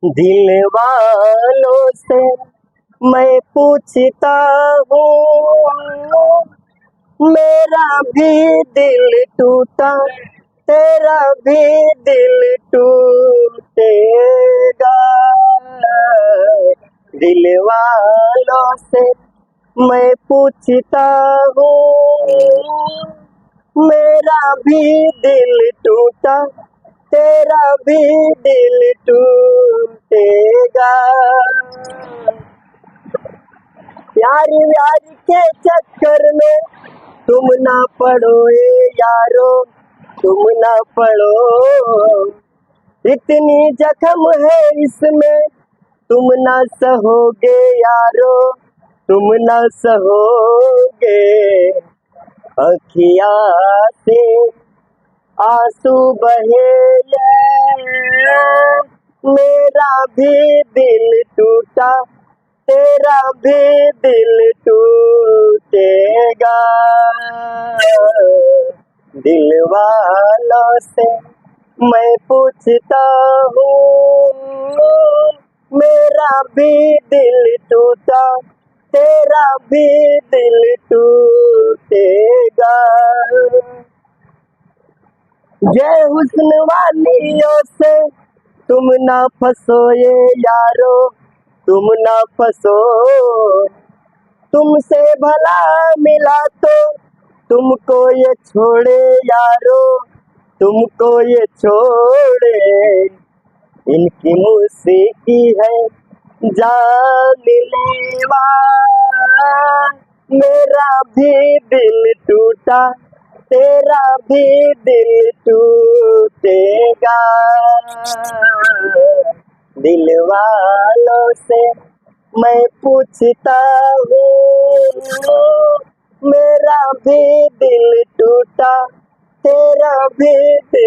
दिल वालों से मैं पूछता हूँ, मेरा भी दिल टूटा, तेरा भी दिल टूटेगा। दिल वालों से मैं पूछता हूँ, मेरा भी दिल टूटा, तेरा भी दिल टूटेगा। प्यार व्यार के चक्कर में तुम ना पड़ो ए यारो, तुम ना पड़ो। इतनी जख्म है इसमें तुम ना सहोगे यारो, तुम ना सहोगे। अखिया से आंसू बहे, मेरा भी दिल टूटा, तेरा भी दिल टूटेगा। दिल वालों से मैं पूछता हूँ, मेरा भी दिल टूटा, तेरा भी दिल टूटेगा। जय हुस्न वालियों से तुम ना फंसो ये यारो, तुम ना फंसो। तुमसे भला मिला तो तुमको ये छोड़े यारो, तुमको ये छोड़े। इनकी मौसीकी है जानलेवा, मेरा भी दिल टूटा, तेरा भी दिल टूटेगा। दिल वालों से मैं पूछता हूँ, मेरा भी दिल टूटा, तेरा भी दिल